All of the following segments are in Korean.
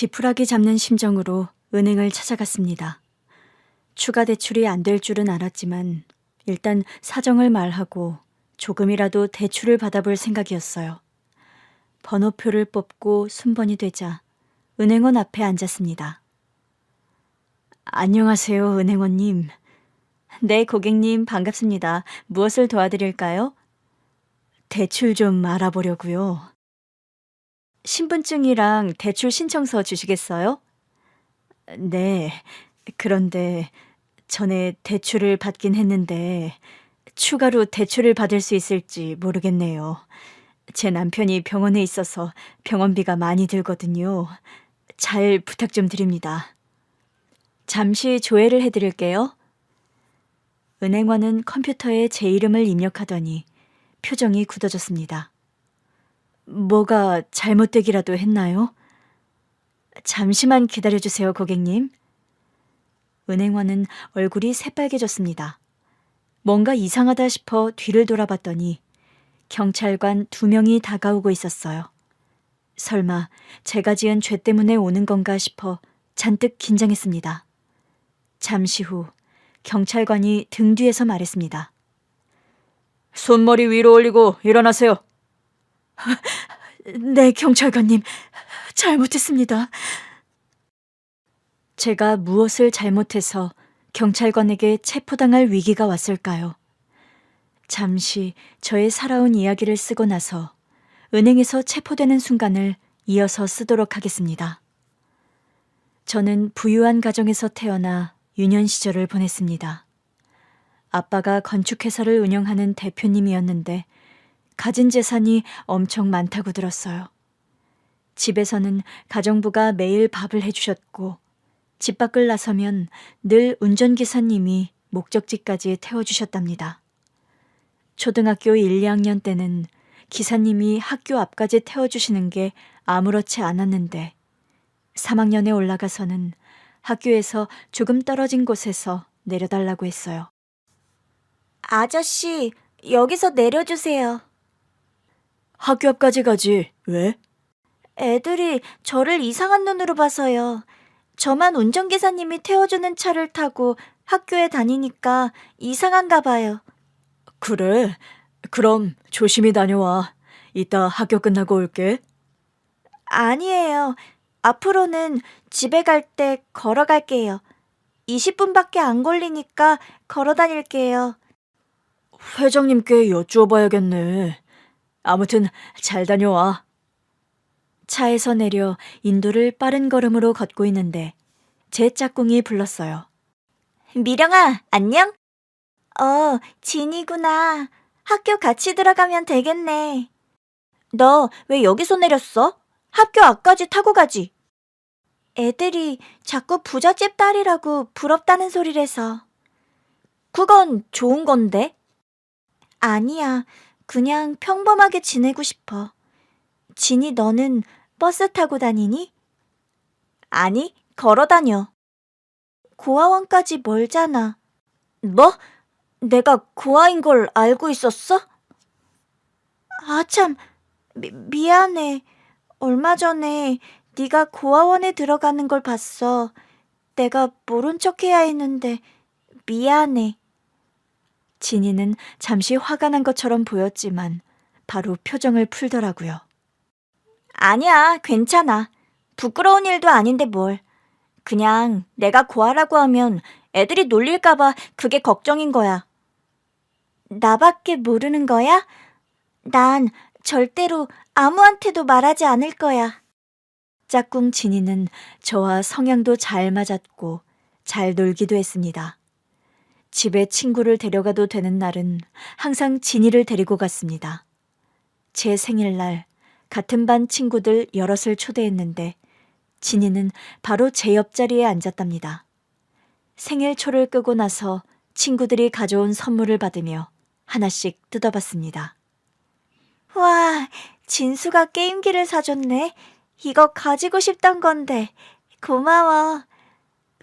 지푸라기 잡는 심정으로 은행을 찾아갔습니다. 추가 대출이 안 될 줄은 알았지만 일단 사정을 말하고 조금이라도 대출을 받아볼 생각이었어요. 번호표를 뽑고 순번이 되자 은행원 앞에 앉았습니다. 안녕하세요, 은행원님. 네, 고객님 반갑습니다. 무엇을 도와드릴까요? 대출 좀 알아보려고요. 신분증이랑 대출 신청서 주시겠어요? 네, 그런데 전에 대출을 받긴 했는데 추가로 대출을 받을 수 있을지 모르겠네요. 제 남편이 병원에 있어서 병원비가 많이 들거든요. 잘 부탁 좀 드립니다. 잠시 조회를 해드릴게요. 은행원은 컴퓨터에 제 이름을 입력하더니 표정이 굳어졌습니다. 뭐가 잘못되기라도 했나요? 잠시만 기다려주세요, 고객님. 은행원은 얼굴이 새빨개졌습니다. 뭔가 이상하다 싶어 뒤를 돌아봤더니 경찰관 2명이 다가오고 있었어요. 설마 제가 지은 죄 때문에 오는 건가 싶어 잔뜩 긴장했습니다. 잠시 후 경찰관이 등 뒤에서 말했습니다. 손머리 위로 올리고 일어나세요. 네, 경찰관님. 잘못했습니다. 제가 무엇을 잘못해서 경찰관에게 체포당할 위기가 왔을까요? 잠시 저의 살아온 이야기를 쓰고 나서 은행에서 체포되는 순간을 이어서 쓰도록 하겠습니다. 저는 부유한 가정에서 태어나 유년 시절을 보냈습니다. 아빠가 건축회사를 운영하는 대표님이었는데 가진 재산이 엄청 많다고 들었어요. 집에서는 가정부가 매일 밥을 해주셨고 집 밖을 나서면 늘 운전기사님이 목적지까지 태워주셨답니다. 초등학교 1, 2학년 때는 기사님이 학교 앞까지 태워주시는 게 아무렇지 않았는데 3학년에 올라가서는 학교에서 조금 떨어진 곳에서 내려달라고 했어요. 아저씨, 여기서 내려주세요. 학교 앞까지 가지. 왜? 애들이 저를 이상한 눈으로 봐서요. 저만 운전기사님이 태워주는 차를 타고 학교에 다니니까 이상한가 봐요. 그래? 그럼 조심히 다녀와. 이따 학교 끝나고 올게. 아니에요. 앞으로는 집에 갈 때 걸어갈게요. 20분밖에 안 걸리니까 걸어 다닐게요. 회장님께 여쭈어봐야겠네. 아무튼 잘 다녀와. 차에서 내려 인도를 빠른 걸음으로 걷고 있는데 제 짝꿍이 불렀어요. 미령아, 안녕? 진이구나. 학교 같이 들어가면 되겠네. 너 왜 여기서 내렸어? 학교 앞까지 타고 가지. 애들이 자꾸 부잣집 딸이라고 부럽다는 소리래서. 그건 좋은 건데? 아니야. 그냥 평범하게 지내고 싶어. 진이 너는 버스 타고 다니니? 아니, 걸어 다녀. 고아원까지 멀잖아. 뭐? 내가 고아인 걸 알고 있었어? 아, 참. 미안해. 얼마 전에 네가 고아원에 들어가는 걸 봤어. 내가 모른 척해야 했는데 미안해. 진이는 잠시 화가 난 것처럼 보였지만 바로 표정을 풀더라고요. 아니야, 괜찮아. 부끄러운 일도 아닌데 뭘. 그냥 내가 고아라고 하면 애들이 놀릴까 봐 그게 걱정인 거야. 나밖에 모르는 거야? 난 절대로 아무한테도 말하지 않을 거야. 짝꿍 진이는 저와 성향도 잘 맞았고 잘 놀기도 했습니다. 집에 친구를 데려가도 되는 날은 항상 진이를 데리고 갔습니다. 제 생일날 같은 반 친구들 여럿을 초대했는데 진이는 바로 제 옆자리에 앉았답니다. 생일초를 끄고 나서 친구들이 가져온 선물을 받으며 하나씩 뜯어봤습니다. 와, 진수가 게임기를 사줬네. 이거 가지고 싶던 건데. 고마워.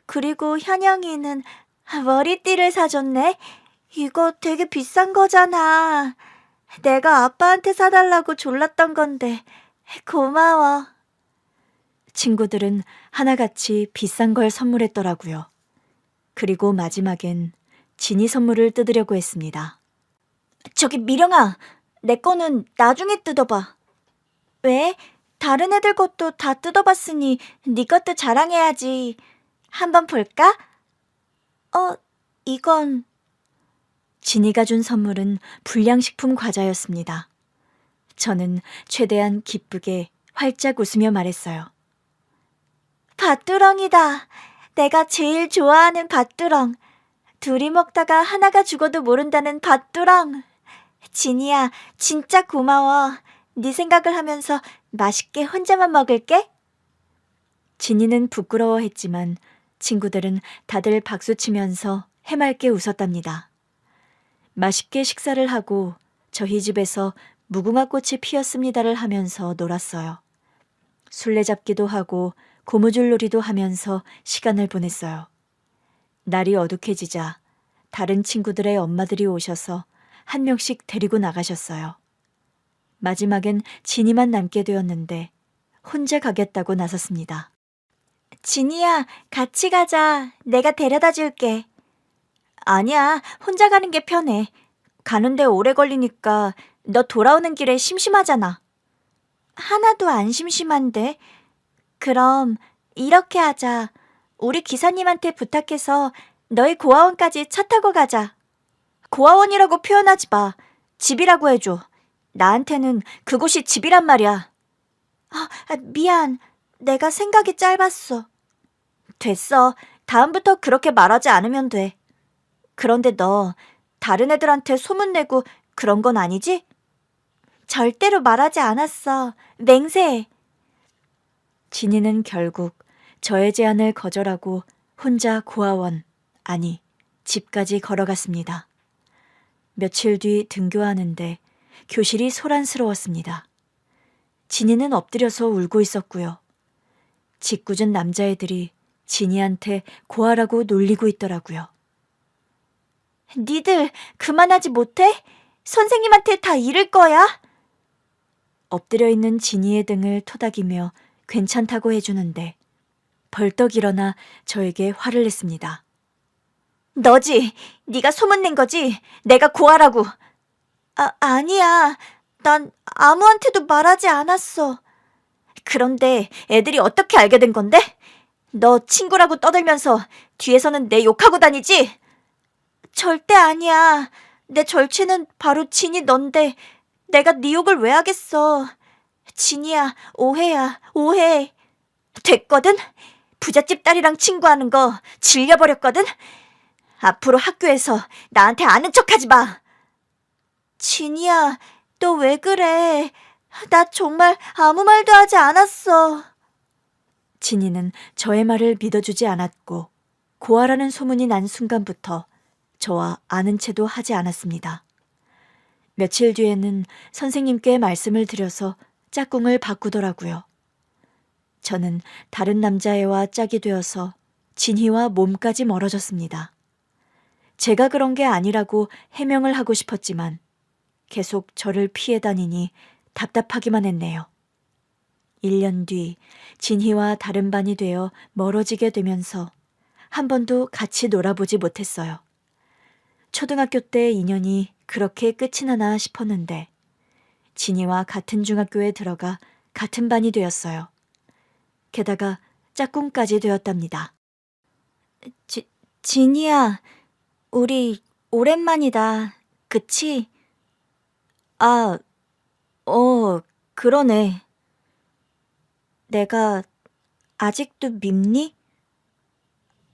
그리고 현영이는 머리띠를 사줬네. 이거 되게 비싼 거잖아. 내가 아빠한테 사달라고 졸랐던 건데. 고마워. 친구들은 하나같이 비싼 걸 선물했더라고요. 그리고 마지막엔 진이 선물을 뜯으려고 했습니다. 저기 미령아, 내 거는 나중에 뜯어봐. 왜? 다른 애들 것도 다 뜯어봤으니 네 것도 자랑해야지. 한번 볼까? 이건... 진이가 준 선물은 불량식품 과자였습니다. 저는 최대한 기쁘게 활짝 웃으며 말했어요. 밭두렁이다. 내가 제일 좋아하는 밭두렁. 둘이 먹다가 하나가 죽어도 모른다는 밭두렁. 진이야, 진짜 고마워. 네 생각을 하면서 맛있게 혼자만 먹을게. 진이는 부끄러워했지만 친구들은 다들 박수치면서 해맑게 웃었답니다. 맛있게 식사를 하고 저희 집에서 무궁화꽃이 피었습니다를 하면서 놀았어요. 술래잡기도 하고 고무줄놀이도 하면서 시간을 보냈어요. 날이 어둑해지자 다른 친구들의 엄마들이 오셔서 한 명씩 데리고 나가셨어요. 마지막엔 진이만 남게 되었는데 혼자 가겠다고 나섰습니다. 진이야, 같이 가자. 내가 데려다 줄게. 아니야, 혼자 가는 게 편해. 가는데 오래 걸리니까 너 돌아오는 길에 심심하잖아. 하나도 안 심심한데. 그럼 이렇게 하자. 우리 기사님한테 부탁해서 너희 고아원까지 차 타고 가자. 고아원이라고 표현하지 마. 집이라고 해줘. 나한테는 그곳이 집이란 말이야. 미안. 내가 생각이 짧았어. 됐어. 다음부터 그렇게 말하지 않으면 돼. 그런데 너 다른 애들한테 소문내고 그런 건 아니지? 절대로 말하지 않았어. 맹세해. 진이는 결국 저의 제안을 거절하고 혼자 고아원, 아니 집까지 걸어갔습니다. 며칠 뒤 등교하는데 교실이 소란스러웠습니다. 진이는 엎드려서 울고 있었고요. 짓궂은 남자애들이 진이한테 고아라고 놀리고 있더라고요. 니들 그만하지 못해? 선생님한테 다 이를 거야? 엎드려 있는 진이의 등을 토닥이며 괜찮다고 해주는데 벌떡 일어나 저에게 화를 냈습니다. 너지? 네가 소문낸 거지? 내가 고아라고. 아니야. 난 아무한테도 말하지 않았어. 그런데 애들이 어떻게 알게 된 건데? 너 친구라고 떠들면서 뒤에서는 내 욕하고 다니지? 절대 아니야. 내 절친은 바로 진이 넌데 내가 네 욕을 왜 하겠어. 진이야, 오해야, 오해. 됐거든? 부잣집 딸이랑 친구하는 거 질려버렸거든? 앞으로 학교에서 나한테 아는 척하지 마. 진이야, 너 왜 그래? 나 정말 아무 말도 하지 않았어. 진이는 저의 말을 믿어주지 않았고 고아라는 소문이 난 순간부터 저와 아는 체도 하지 않았습니다. 며칠 뒤에는 선생님께 말씀을 드려서 짝꿍을 바꾸더라고요. 저는 다른 남자애와 짝이 되어서 진희와 몸까지 멀어졌습니다. 제가 그런 게 아니라고 해명을 하고 싶었지만 계속 저를 피해 다니니 답답하기만 했네요. 1년 뒤 진희와 다른 반이 되어 멀어지게 되면서 한 번도 같이 놀아보지 못했어요. 초등학교 때 인연이 그렇게 끝이 나나 싶었는데 진이와 같은 중학교에 들어가 같은 반이 되었어요. 게다가 짝꿍까지 되었답니다. 진이야, 우리 오랜만이다. 그치? 그러네. 내가 아직도 밉니?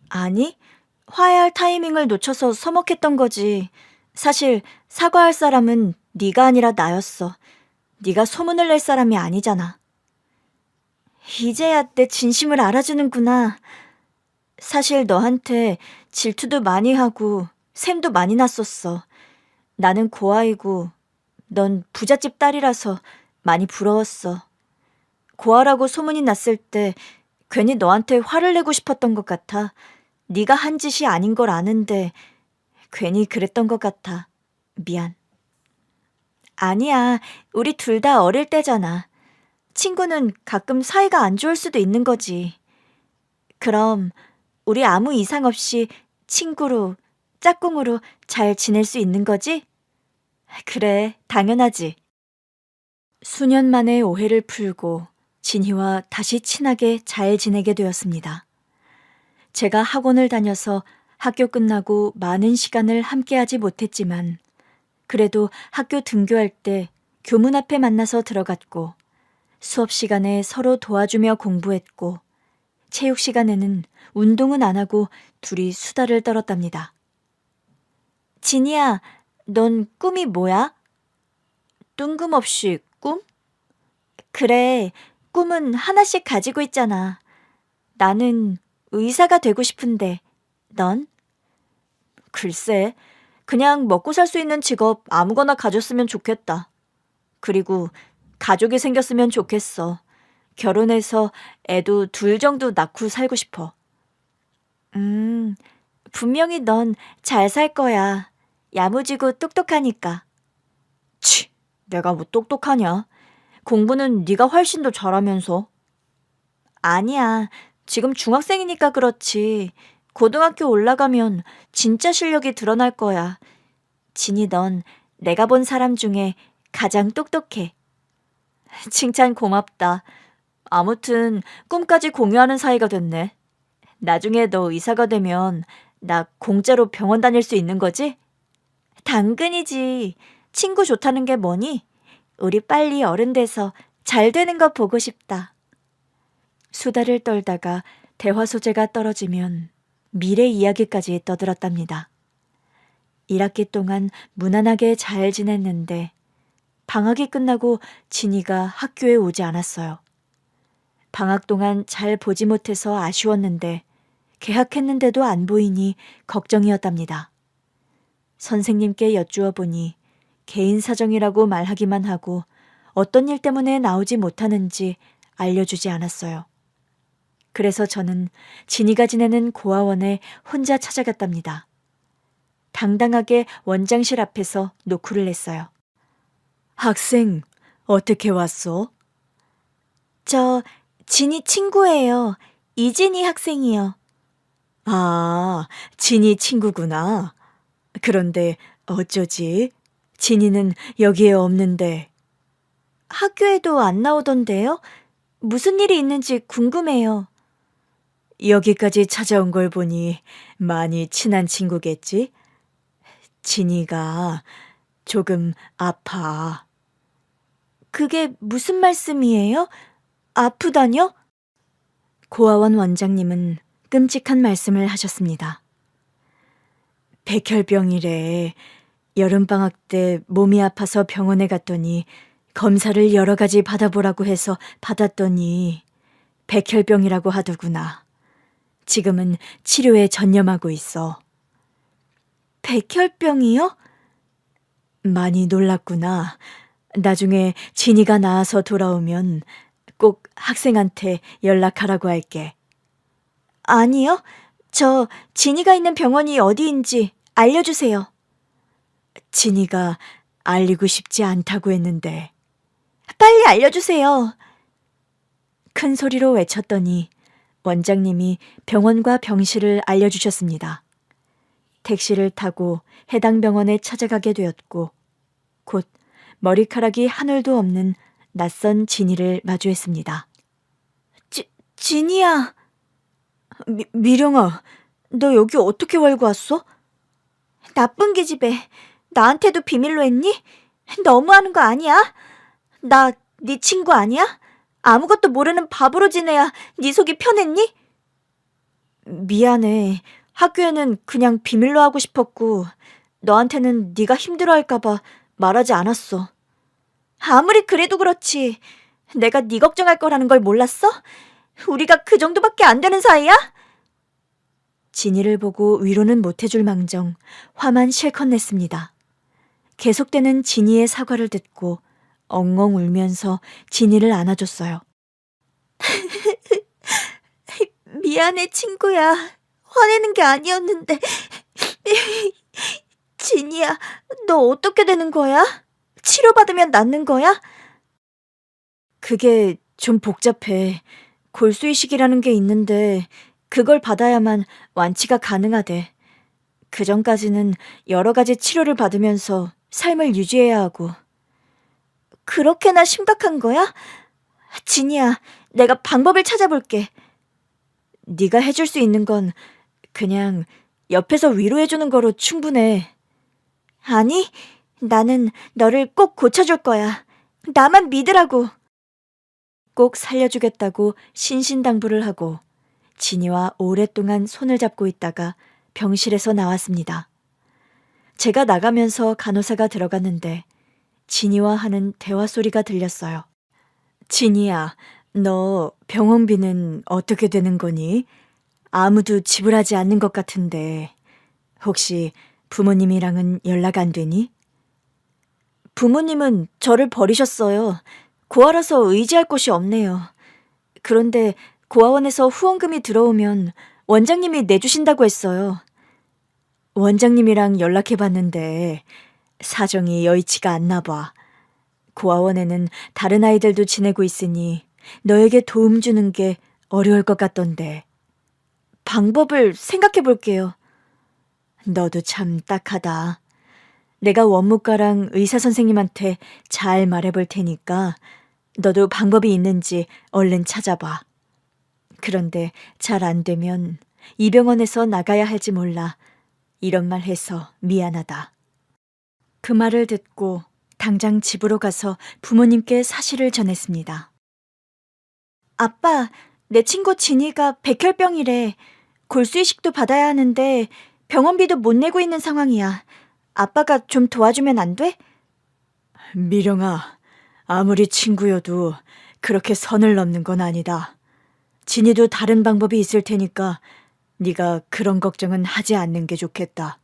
아니, 화해할 타이밍을 놓쳐서 서먹했던 거지. 사실 사과할 사람은 네가 아니라 나였어. 네가 소문을 낼 사람이 아니잖아. 이제야 내 진심을 알아주는구나. 사실 너한테 질투도 많이 하고 샘도 많이 났었어. 나는 고아이고 넌 부잣집 딸이라서 많이 부러웠어. 고아라고 소문이 났을 때 괜히 너한테 화를 내고 싶었던 것 같아. 네가 한 짓이 아닌 걸 아는데 괜히 그랬던 것 같아. 미안. 아니야, 우리 둘 다 어릴 때잖아. 친구는 가끔 사이가 안 좋을 수도 있는 거지. 그럼 우리 아무 이상 없이 친구로, 짝꿍으로 잘 지낼 수 있는 거지? 그래, 당연하지. 수년 만에 오해를 풀고 진희와 다시 친하게 잘 지내게 되었습니다. 제가 학원을 다녀서 학교 끝나고 많은 시간을 함께하지 못했지만 그래도 학교 등교할 때 교문 앞에 만나서 들어갔고 수업 시간에 서로 도와주며 공부했고 체육 시간에는 운동은 안 하고 둘이 수다를 떨었답니다. 진이야, 넌 꿈이 뭐야? 뜬금없이 꿈? 그래, 꿈은 하나씩 가지고 있잖아. 나는 의사가 되고 싶은데, 넌? 글쎄, 그냥 먹고 살 수 있는 직업 아무거나 가졌으면 좋겠다. 그리고 가족이 생겼으면 좋겠어. 결혼해서 애도 둘 정도 낳고 살고 싶어. 분명히 넌 잘 살 거야. 야무지고 똑똑하니까. 치, 내가 뭐 똑똑하냐? 공부는 네가 훨씬 더 잘하면서. 아니야, 지금 중학생이니까 그렇지. 고등학교 올라가면 진짜 실력이 드러날 거야. 진이 넌 내가 본 사람 중에 가장 똑똑해. 칭찬 고맙다. 아무튼 꿈까지 공유하는 사이가 됐네. 나중에 너 의사가 되면 나 공짜로 병원 다닐 수 있는 거지? 당근이지. 친구 좋다는 게 뭐니? 우리 빨리 어른 돼서 잘 되는 거 보고 싶다. 수다를 떨다가 대화 소재가 떨어지면 미래 이야기까지 떠들었답니다. 1학기 동안 무난하게 잘 지냈는데 방학이 끝나고 진이가 학교에 오지 않았어요. 방학 동안 잘 보지 못해서 아쉬웠는데 개학했는데도 안 보이니 걱정이었답니다. 선생님께 여쭈어 보니 개인 사정이라고 말하기만 하고 어떤 일 때문에 나오지 못하는지 알려주지 않았어요. 그래서 저는 진이가 지내는 고아원에 혼자 찾아갔답니다. 당당하게 원장실 앞에서 노크를 냈어요. 학생, 어떻게 왔어? 저 진이 친구예요. 이진이 학생이요. 아, 진이 친구구나. 그런데 어쩌지? 진이는 여기에 없는데. 학교에도 안 나오던데요? 무슨 일이 있는지 궁금해요. 여기까지 찾아온 걸 보니 많이 친한 친구겠지? 진이가 조금 아파. 그게 무슨 말씀이에요? 아프다뇨? 고아원 원장님은 끔찍한 말씀을 하셨습니다. 백혈병이래. 여름방학 때 몸이 아파서 병원에 갔더니 검사를 여러 가지 받아보라고 해서 받았더니 백혈병이라고 하더구나. 지금은 치료에 전념하고 있어. 백혈병이요? 많이 놀랐구나. 나중에 진이가 나아서 돌아오면 꼭 학생한테 연락하라고 할게. 아니요. 저 진이가 있는 병원이 어디인지 알려주세요. 진이가 알리고 싶지 않다고 했는데. 빨리 알려주세요. 큰 소리로 외쳤더니 원장님이 병원과 병실을 알려주셨습니다. 택시를 타고 해당 병원에 찾아가게 되었고 곧 머리카락이 한 올도 없는 낯선 진이를 마주했습니다. 진이야. 미령아, 너 여기 어떻게 wal고 왔어? 나쁜 기집애, 나한테도 비밀로 했니? 너무하는 거 아니야? 나 네 친구 아니야? 아무것도 모르는 바보로 지내야 네 속이 편했니? 미안해. 학교에는 그냥 비밀로 하고 싶었고 너한테는 네가 힘들어할까 봐 말하지 않았어. 아무리 그래도 그렇지. 내가 네 걱정할 거라는 걸 몰랐어? 우리가 그 정도밖에 안 되는 사이야? 진이를 보고 위로는 못해줄 망정 화만 실컷 냈습니다. 계속되는 진이의 사과를 듣고 엉엉 울면서 진이를 안아줬어요. 미안해, 친구야. 화내는 게 아니었는데. 진이야, 너 어떻게 되는 거야? 치료받으면 낫는 거야? 그게 좀 복잡해. 골수이식이라는 게 있는데 그걸 받아야만 완치가 가능하대. 그 전까지는 여러 가지 치료를 받으면서 삶을 유지해야 하고. 그렇게나 심각한 거야? 진이야, 내가 방법을 찾아볼게. 네가 해줄 수 있는 건 그냥 옆에서 위로해주는 거로 충분해. 아니, 나는 너를 꼭 고쳐줄 거야. 나만 믿으라고. 꼭 살려주겠다고 신신당부를 하고 진이와 오랫동안 손을 잡고 있다가 병실에서 나왔습니다. 제가 나가면서 간호사가 들어갔는데 진이와 하는 대화 소리가 들렸어요. 진이야, 너 병원비는 어떻게 되는 거니? 아무도 지불하지 않는 것 같은데 혹시 부모님이랑은 연락 안 되니? 부모님은 저를 버리셨어요. 고아라서 의지할 곳이 없네요. 그런데 고아원에서 후원금이 들어오면 원장님이 내주신다고 했어요. 원장님이랑 연락해봤는데 사정이 여의치가 않나 봐. 고아원에는 다른 아이들도 지내고 있으니 너에게 도움 주는 게 어려울 것 같던데. 방법을 생각해 볼게요. 너도 참 딱하다. 내가 원무과랑 의사 선생님한테 잘 말해볼 테니까 너도 방법이 있는지 얼른 찾아봐. 그런데 잘 안 되면 이 병원에서 나가야 할지 몰라. 이런 말 해서 미안하다. 그 말을 듣고 당장 집으로 가서 부모님께 사실을 전했습니다. 아빠, 내 친구 진이가 백혈병이래. 골수이식도 받아야 하는데 병원비도 못 내고 있는 상황이야. 아빠가 좀 도와주면 안 돼? 미령아, 아무리 친구여도 그렇게 선을 넘는 건 아니다. 진이도 다른 방법이 있을 테니까 네가 그런 걱정은 하지 않는 게 좋겠다.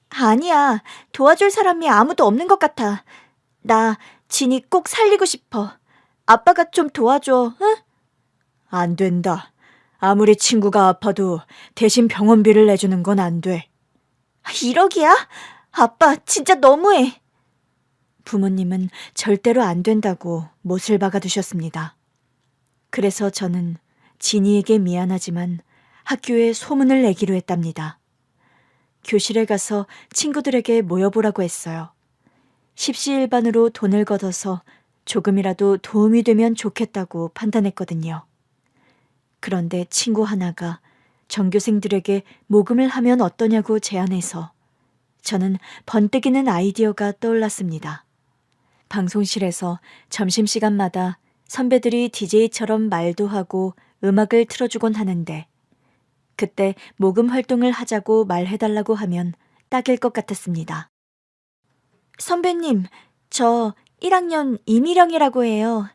아니야, 도와줄 사람이 아무도 없는 것 같아. 나 진이 꼭 살리고 싶어. 아빠가 좀 도와줘, 응? 안 된다. 아무리 친구가 아파도 대신 병원비를 내주는 건 안 돼. 1억이야? 아빠, 진짜 너무해. 부모님은 절대로 안 된다고 못을 박아두셨습니다. 그래서 저는 진이에게 미안하지만 학교에 소문을 내기로 했답니다. 교실에 가서 친구들에게 모여보라고 했어요. 십시일반으로 돈을 걷어서 조금이라도 도움이 되면 좋겠다고 판단했거든요. 그런데 친구 하나가 전교생들에게 모금을 하면 어떠냐고 제안해서 저는 번뜩이는 아이디어가 떠올랐습니다. 방송실에서 점심시간마다 선배들이 DJ처럼 말도 하고 음악을 틀어주곤 하는데 그때 모금 활동을 하자고 말해달라고 하면 딱일 것 같았습니다. 선배님, 저 1학년 이미령이라고 해요.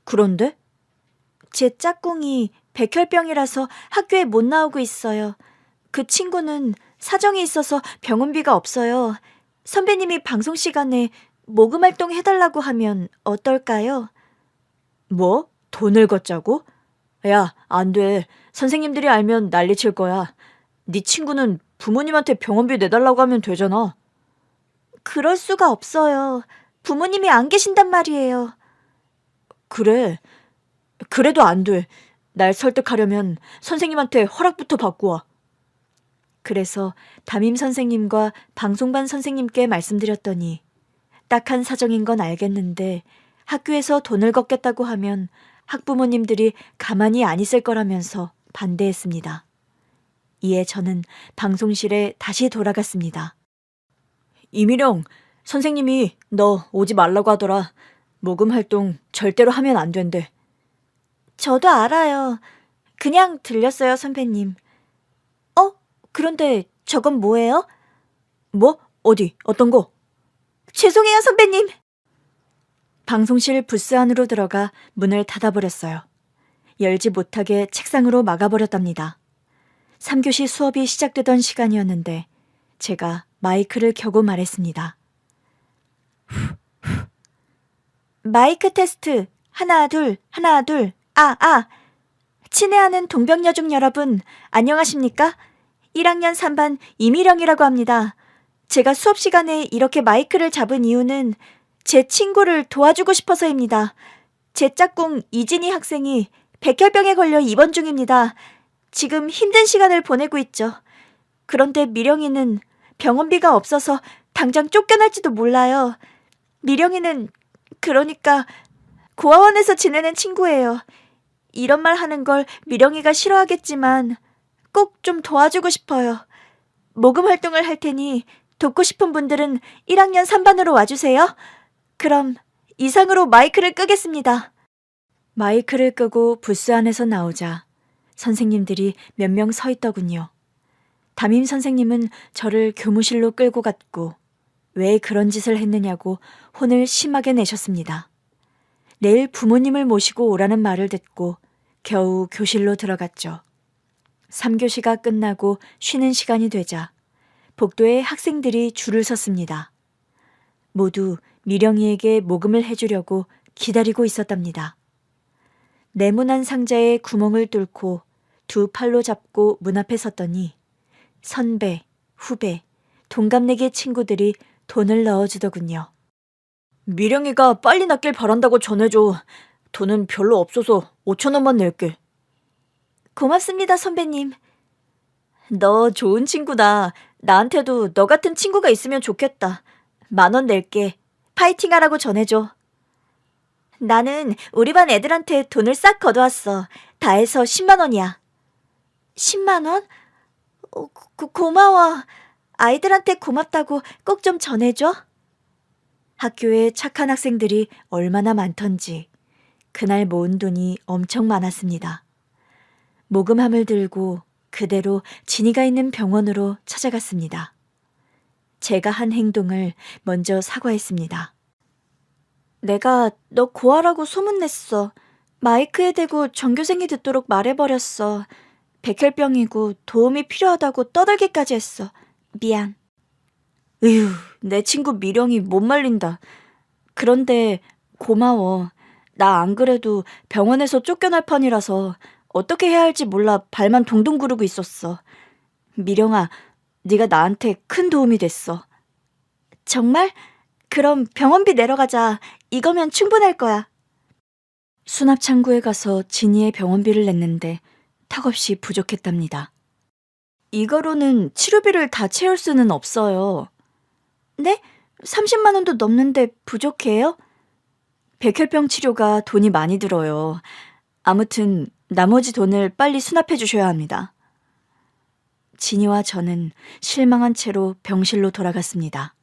그런데? 제 짝꿍이 백혈병이라서 학교에 못 나오고 있어요. 그 친구는 사정이 있어서 병원비가 없어요. 선배님이 방송 시간에 모금 활동 해달라고 하면 어떨까요? 뭐? 돈을 걷자고? 야, 안 돼. 선생님들이 알면 난리칠 거야. 네 친구는 부모님한테 병원비 내달라고 하면 되잖아. 그럴 수가 없어요. 부모님이 안 계신단 말이에요. 그래. 그래도 안 돼. 날 설득하려면 선생님한테 허락부터 받고 와. 그래서 담임 선생님과 방송반 선생님께 말씀드렸더니 딱한 사정인 건 알겠는데 학교에서 돈을 걷겠다고 하면 학부모님들이 가만히 안 있을 거라면서 반대했습니다. 이에 저는 방송실에 다시 돌아갔습니다. 이미령, 선생님이 너 오지 말라고 하더라. 모금 활동 절대로 하면 안 된대. 저도 알아요. 그냥 들렸어요, 선배님. 그런데 저건 뭐예요? 뭐? 어디? 어떤 거? 죄송해요, 선배님. 방송실 부스 안으로 들어가 문을 닫아버렸어요. 열지 못하게 책상으로 막아버렸답니다. 3교시 수업이 시작되던 시간이었는데 제가 마이크를 켜고 말했습니다. 마이크 테스트. 하나, 둘, 하나, 둘. 친애하는 동병여중 여러분, 안녕하십니까? 1학년 3반 이미령이라고 합니다. 제가 수업 시간에 이렇게 마이크를 잡은 이유는 제 친구를 도와주고 싶어서입니다. 제 짝꿍 이진희 학생이 백혈병에 걸려 입원 중입니다. 지금 힘든 시간을 보내고 있죠. 그런데 미령이는 병원비가 없어서 당장 쫓겨날지도 몰라요. 미령이는 그러니까 고아원에서 지내는 친구예요. 이런 말 하는 걸 미령이가 싫어하겠지만 꼭 좀 도와주고 싶어요. 모금 활동을 할 테니 돕고 싶은 분들은 1학년 3반으로 와주세요. 그럼 이상으로 마이크를 끄겠습니다. 마이크를 끄고 부스 안에서 나오자 선생님들이 몇 명 서 있더군요. 담임 선생님은 저를 교무실로 끌고 갔고 왜 그런 짓을 했느냐고 혼을 심하게 내셨습니다. 내일 부모님을 모시고 오라는 말을 듣고 겨우 교실로 들어갔죠. 3교시가 끝나고 쉬는 시간이 되자 복도에 학생들이 줄을 섰습니다. 모두 미령이에게 모금을 해주려고 기다리고 있었답니다. 네모난 상자에 구멍을 뚫고 두 팔로 잡고 문 앞에 섰더니 선배, 후배, 동갑내기 친구들이 돈을 넣어주더군요. 미령이가 빨리 낫길 바란다고 전해줘. 돈은 별로 없어서 5,000원만 낼게. 고맙습니다, 선배님. 너 좋은 친구다. 나한테도 너 같은 친구가 있으면 좋겠다. 10,000원 낼게. 파이팅 하라고 전해줘. 나는 우리 반 애들한테 돈을 싹 걷어왔어. 다 해서 10만 원이야. 10만 원? 고마워. 아이들한테 고맙다고 꼭 좀 전해줘. 학교에 착한 학생들이 얼마나 많던지 그날 모은 돈이 엄청 많았습니다. 모금함을 들고 그대로 진이가 있는 병원으로 찾아갔습니다. 제가 한 행동을 먼저 사과했습니다. 내가 너 고아라고 소문냈어. 마이크에 대고 전교생이 듣도록 말해버렸어. 백혈병이고 도움이 필요하다고 떠들기까지 했어. 미안. 으휴, 내 친구 미령이 못 말린다. 그런데 고마워. 나 안 그래도 병원에서 쫓겨날 판이라서 어떻게 해야 할지 몰라 발만 동동 구르고 있었어. 미령아, 네가 나한테 큰 도움이 됐어. 정말? 그럼 병원비 내러 가자. 이거면 충분할 거야. 수납창구에 가서 진이의 병원비를 냈는데 턱없이 부족했답니다. 이거로는 치료비를 다 채울 수는 없어요. 네? 30만 원도 넘는데 부족해요? 백혈병 치료가 돈이 많이 들어요. 아무튼 나머지 돈을 빨리 수납해 주셔야 합니다. 진이와 저는 실망한 채로 병실로 돌아갔습니다.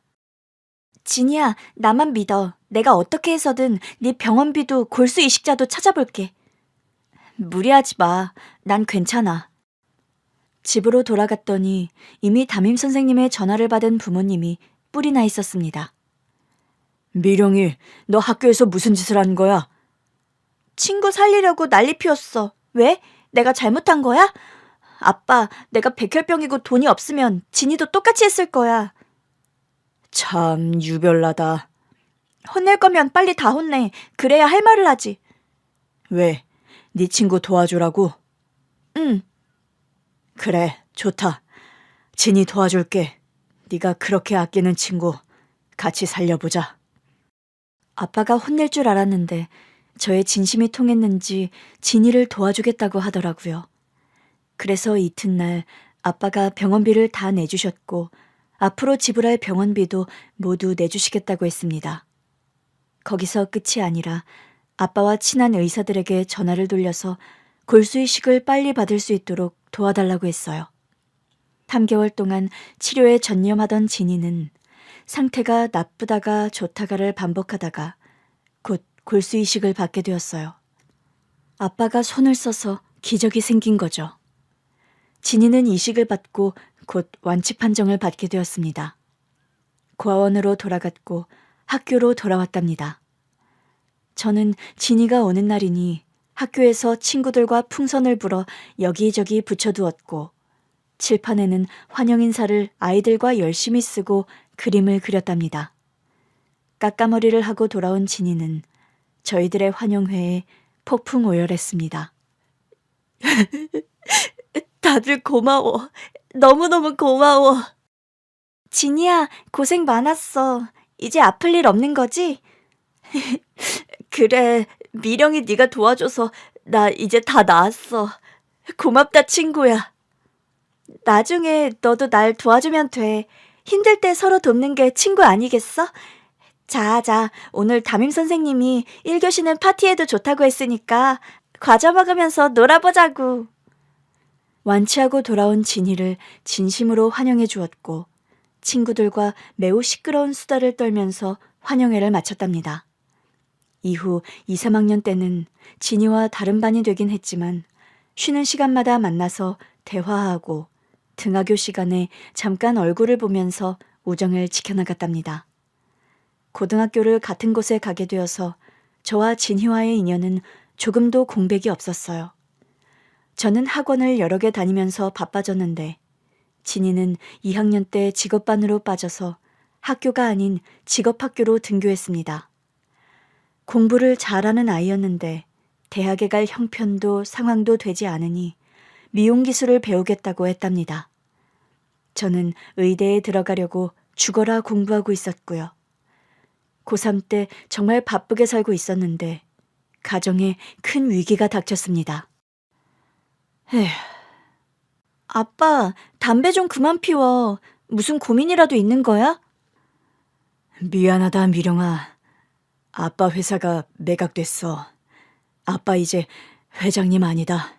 진이야, 나만 믿어. 내가 어떻게 해서든 네 병원비도 골수 이식자도 찾아볼게. 무리하지 마. 난 괜찮아. 집으로 돌아갔더니 이미 담임 선생님의 전화를 받은 부모님이 뿔이 나 있었습니다. 미령이, 너 학교에서 무슨 짓을 한 거야? 친구 살리려고 난리 피웠어. 왜? 내가 잘못한 거야? 아빠, 내가 백혈병이고 돈이 없으면 진이도 똑같이 했을 거야. 참 유별나다. 혼낼 거면 빨리 다 혼내. 그래야 할 말을 하지. 왜? 네 친구 도와주라고? 응. 그래, 좋다. 진이 도와줄게. 네가 그렇게 아끼는 친구 같이 살려보자. 아빠가 혼낼 줄 알았는데 저의 진심이 통했는지 진이를 도와주겠다고 하더라고요. 그래서 이튿날 아빠가 병원비를 다 내주셨고 앞으로 지불할 병원비도 모두 내주시겠다고 했습니다. 거기서 끝이 아니라 아빠와 친한 의사들에게 전화를 돌려서 골수이식을 빨리 받을 수 있도록 도와달라고 했어요. 3개월 동안 치료에 전념하던 진이는 상태가 나쁘다가 좋다가를 반복하다가 곧 골수이식을 받게 되었어요. 아빠가 손을 써서 기적이 생긴 거죠. 진이는 이식을 받고 곧 완치 판정을 받게 되었습니다. 고아원으로 돌아갔고 학교로 돌아왔답니다. 저는 진이가 오는 날이니 학교에서 친구들과 풍선을 불어 여기저기 붙여두었고 칠판에는 환영 인사를 아이들과 열심히 쓰고 그림을 그렸답니다. 깎아머리를 하고 돌아온 진이는 저희들의 환영회에 폭풍 오열했습니다. 다들 고마워. 너무너무 고마워. 진이야, 고생 많았어. 이제 아플 일 없는 거지? 그래, 미령이 네가 도와줘서 나 이제 다 나았어. 고맙다, 친구야. 나중에 너도 날 도와주면 돼. 힘들 때 서로 돕는 게 친구 아니겠어? 자, 오늘 담임 선생님이 1교시는 파티해도 좋다고 했으니까 과자 먹으면서 놀아보자고. 완치하고 돌아온 진이를 진심으로 환영해 주었고 친구들과 매우 시끄러운 수다를 떨면서 환영회를 마쳤답니다. 이후 2, 3학년 때는 진이와 다른 반이 되긴 했지만 쉬는 시간마다 만나서 대화하고 등하교 시간에 잠깐 얼굴을 보면서 우정을 지켜나갔답니다. 고등학교를 같은 곳에 가게 되어서 저와 진희와의 인연은 조금도 공백이 없었어요. 저는 학원을 여러 개 다니면서 바빠졌는데 진희는 2학년 때 직업반으로 빠져서 학교가 아닌 직업학교로 등교했습니다. 공부를 잘하는 아이였는데 대학에 갈 형편도 상황도 되지 않으니 미용기술을 배우겠다고 했답니다. 저는 의대에 들어가려고 죽어라 공부하고 있었고요. 고3 때 정말 바쁘게 살고 있었는데 가정에 큰 위기가 닥쳤습니다. 에휴. 아빠, 담배 좀 그만 피워. 무슨 고민이라도 있는 거야? 미안하다, 미령아. 아빠 회사가 매각됐어. 아빠 이제 회장님 아니다.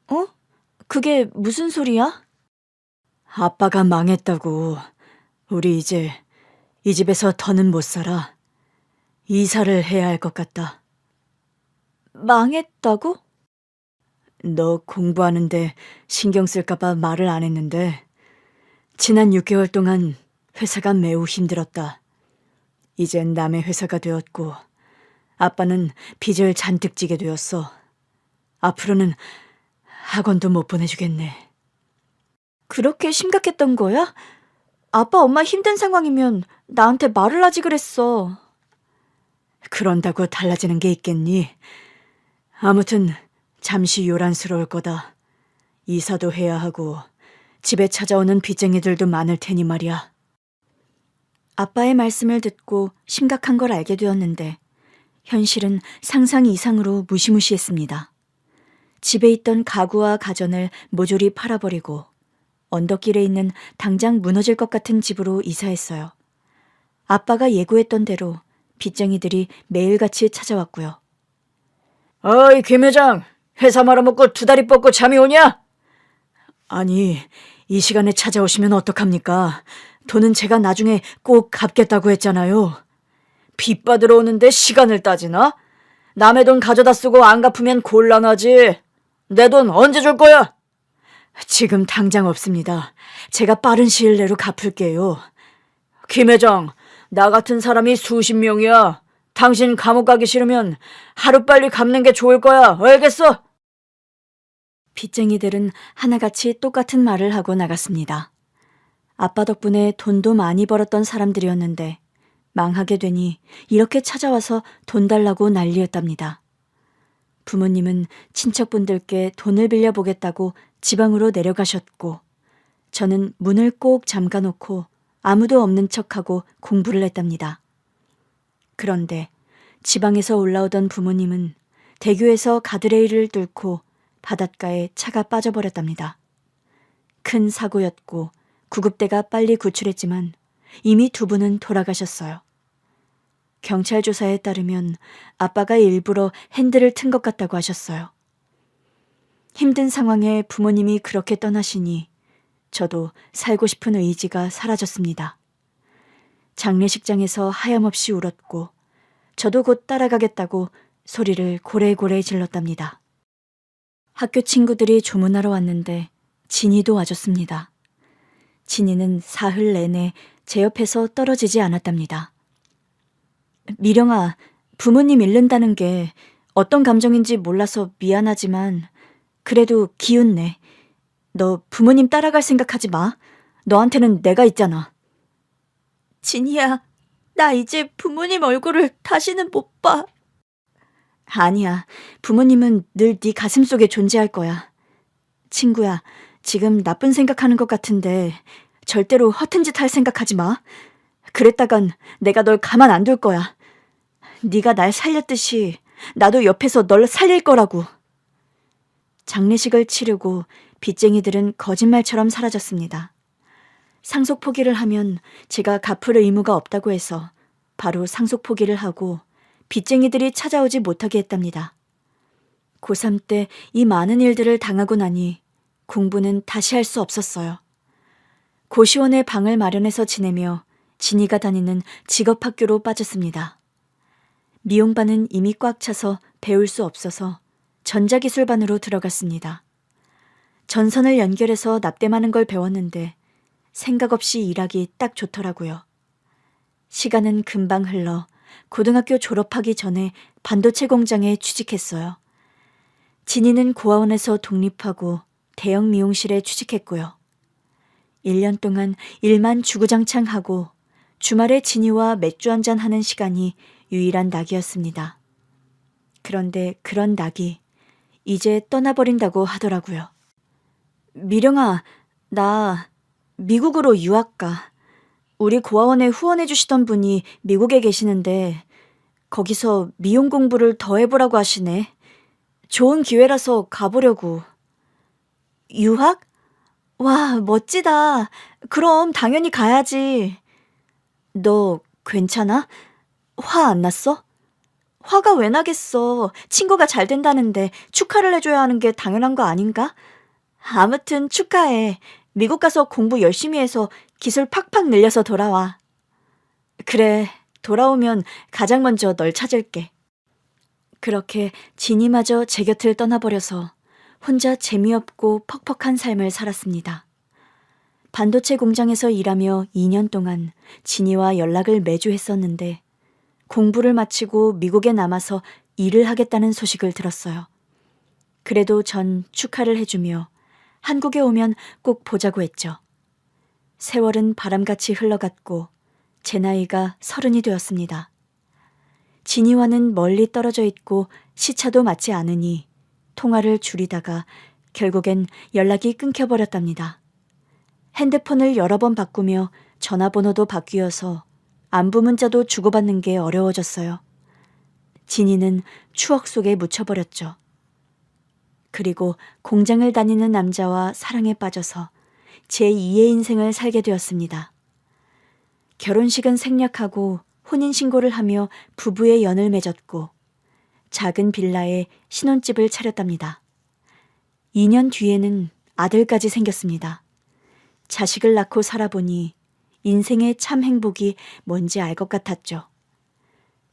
어? 그게 무슨 소리야? 아빠가 망했다고. 우리 이제 이 집에서 더는 못 살아. 이사를 해야 할 것 같다. 망했다고? 너 공부하는데 신경 쓸까봐 말을 안 했는데 지난 6개월 동안 회사가 매우 힘들었다. 이젠 남의 회사가 되었고 아빠는 빚을 잔뜩 지게 되었어. 앞으로는 학원도 못 보내주겠네. 그렇게 심각했던 거야? 아빠 엄마 힘든 상황이면 나한테 말을 하지 그랬어. 그런다고 달라지는 게 있겠니? 아무튼 잠시 요란스러울 거다. 이사도 해야 하고 집에 찾아오는 빚쟁이들도 많을 테니 말이야. 아빠의 말씀을 듣고 심각한 걸 알게 되었는데 현실은 상상 이상으로 무시무시했습니다. 집에 있던 가구와 가전을 모조리 팔아버리고 언덕길에 있는 당장 무너질 것 같은 집으로 이사했어요. 아빠가 예고했던 대로 빚쟁이들이 매일같이 찾아왔고요. 어이, 김 회장! 회사 말아먹고 두 다리 뻗고 잠이 오냐? 아니, 이 시간에 찾아오시면 어떡합니까? 돈은 제가 나중에 꼭 갚겠다고 했잖아요. 빚 받으러 오는데 시간을 따지나? 남의 돈 가져다 쓰고 안 갚으면 곤란하지. 내 돈 언제 줄 거야? 지금 당장 없습니다. 제가 빠른 시일 내로 갚을게요. 김 회장, 나 같은 사람이 수십 명이야. 당신 감옥 가기 싫으면 하루빨리 갚는 게 좋을 거야. 알겠어? 빚쟁이들은 하나같이 똑같은 말을 하고 나갔습니다. 아빠 덕분에 돈도 많이 벌었던 사람들이었는데 망하게 되니 이렇게 찾아와서 돈 달라고 난리였답니다. 부모님은 친척분들께 돈을 빌려보겠다고 지방으로 내려가셨고 저는 문을 꼭 잠가놓고 아무도 없는 척하고 공부를 했답니다. 그런데 지방에서 올라오던 부모님은 대교에서 가드레일을 뚫고 바닷가에 차가 빠져버렸답니다. 큰 사고였고 구급대가 빨리 구출했지만 이미 두 분은 돌아가셨어요. 경찰 조사에 따르면 아빠가 일부러 핸들을 튼 것 같다고 하셨어요. 힘든 상황에 부모님이 그렇게 떠나시니 저도 살고 싶은 의지가 사라졌습니다. 장례식장에서 하염없이 울었고 저도 곧 따라가겠다고 소리를 고래고래 질렀답니다. 학교 친구들이 조문하러 왔는데 진이도 와줬습니다. 진이는 사흘 내내 제 옆에서 떨어지지 않았답니다. 미령아, 부모님 잃는다는 게 어떤 감정인지 몰라서 미안하지만 그래도 기운 내. 너 부모님 따라갈 생각하지 마. 너한테는 내가 있잖아. 진이야, 나 이제 부모님 얼굴을 다시는 못 봐. 아니야, 부모님은 늘 네 가슴속에 존재할 거야. 친구야, 지금 나쁜 생각하는 것 같은데 절대로 허튼 짓 할 생각하지 마. 그랬다간 내가 널 가만 안 둘 거야. 네가 날 살렸듯이 나도 옆에서 널 살릴 거라고. 장례식을 치르고 빚쟁이들은 거짓말처럼 사라졌습니다. 상속 포기를 하면 제가 갚을 의무가 없다고 해서 바로 상속 포기를 하고 빚쟁이들이 찾아오지 못하게 했답니다. 고3 때 이 많은 일들을 당하고 나니 공부는 다시 할 수 없었어요. 고시원에 방을 마련해서 지내며 진이가 다니는 직업학교로 빠졌습니다. 미용반은 이미 꽉 차서 배울 수 없어서 전자기술반으로 들어갔습니다. 전선을 연결해서 납땜하는 걸 배웠는데 생각 없이 일하기 딱 좋더라고요. 시간은 금방 흘러 고등학교 졸업하기 전에 반도체 공장에 취직했어요. 진이는 고아원에서 독립하고 대형 미용실에 취직했고요. 1년 동안 일만 주구장창하고 주말에 진이와 맥주 한잔 하는 시간이 유일한 낙이었습니다. 그런데 그런 낙이 이제 떠나버린다고 하더라고요. 미령아, 나 미국으로 유학 가. 우리 고아원에 후원해 주시던 분이 미국에 계시는데 거기서 미용 공부를 더 해보라고 하시네. 좋은 기회라서 가보려고. 유학? 와, 멋지다. 그럼 당연히 가야지. 너 괜찮아? 화 안 났어? 화가 왜 나겠어. 친구가 잘 된다는데 축하를 해줘야 하는 게 당연한 거 아닌가? 아무튼 축하해. 미국 가서 공부 열심히 해서 기술 팍팍 늘려서 돌아와. 그래, 돌아오면 가장 먼저 널 찾을게. 그렇게 진이마저 제 곁을 떠나버려서 혼자 재미없고 퍽퍽한 삶을 살았습니다. 반도체 공장에서 일하며 2년 동안 진이와 연락을 매주 했었는데 공부를 마치고 미국에 남아서 일을 하겠다는 소식을 들었어요. 그래도 전 축하를 해주며 한국에 오면 꼭 보자고 했죠. 세월은 바람같이 흘러갔고 제 나이가 30이 되었습니다. 진이와는 멀리 떨어져 있고 시차도 맞지 않으니 통화를 줄이다가 결국엔 연락이 끊겨버렸답니다. 핸드폰을 여러 번 바꾸며 전화번호도 바뀌어서 안부 문자도 주고받는 게 어려워졌어요. 진이는 추억 속에 묻혀버렸죠. 그리고 공장을 다니는 남자와 사랑에 빠져서 제2의 인생을 살게 되었습니다. 결혼식은 생략하고 혼인신고를 하며 부부의 연을 맺었고 작은 빌라에 신혼집을 차렸답니다. 2년 뒤에는 아들까지 생겼습니다. 자식을 낳고 살아보니 인생의 참 행복이 뭔지 알 것 같았죠.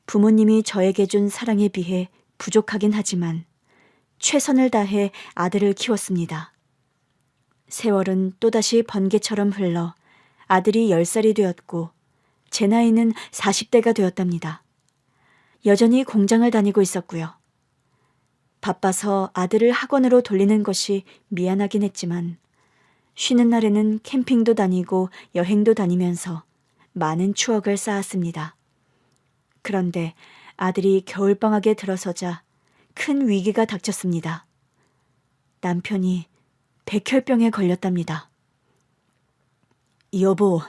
부모님이 저에게 준 사랑에 비해 부족하긴 하지만 최선을 다해 아들을 키웠습니다. 세월은 또다시 번개처럼 흘러 아들이 10살이 되었고 제 나이는 40대가 되었답니다. 여전히 공장을 다니고 있었고요. 바빠서 아들을 학원으로 돌리는 것이 미안하긴 했지만 쉬는 날에는 캠핑도 다니고 여행도 다니면서 많은 추억을 쌓았습니다. 그런데 아들이 겨울방학에 들어서자 큰 위기가 닥쳤습니다. 남편이 백혈병에 걸렸답니다. 여보,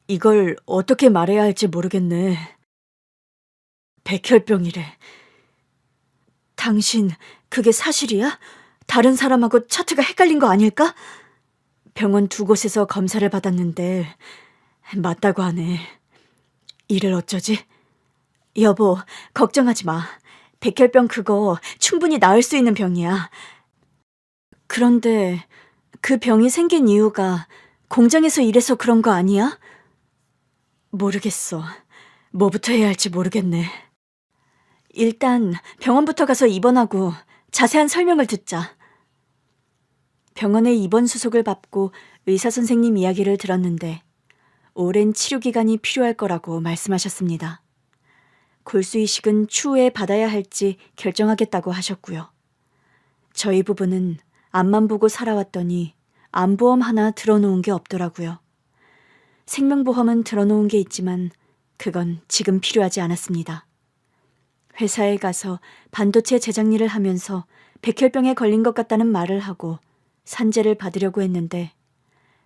이걸 어떻게 말해야 할지 모르겠네. 백혈병이래. 당신, 그게 사실이야? 다른 사람하고 차트가 헷갈린 거 아닐까? 병원 2곳에서 검사를 받았는데 맞다고 하네. 이를 어쩌지? 여보, 걱정하지 마. 백혈병 그거 충분히 나을 수 있는 병이야. 그런데 그 병이 생긴 이유가 공장에서 일해서 그런 거 아니야? 모르겠어. 뭐부터 해야 할지 모르겠네. 일단 병원부터 가서 입원하고 자세한 설명을 듣자. 병원에 입원 수속을 받고 의사 선생님 이야기를 들었는데 오랜 치료 기간이 필요할 거라고 말씀하셨습니다. 골수 이식은 추후에 받아야 할지 결정하겠다고 하셨고요. 저희 부부는 앞만 보고 살아왔더니 암보험 하나 들어놓은 게 없더라고요. 생명보험은 들어놓은 게 있지만 그건 지금 필요하지 않았습니다. 회사에 가서 반도체 제작 일을 하면서 백혈병에 걸린 것 같다는 말을 하고 산재를 받으려고 했는데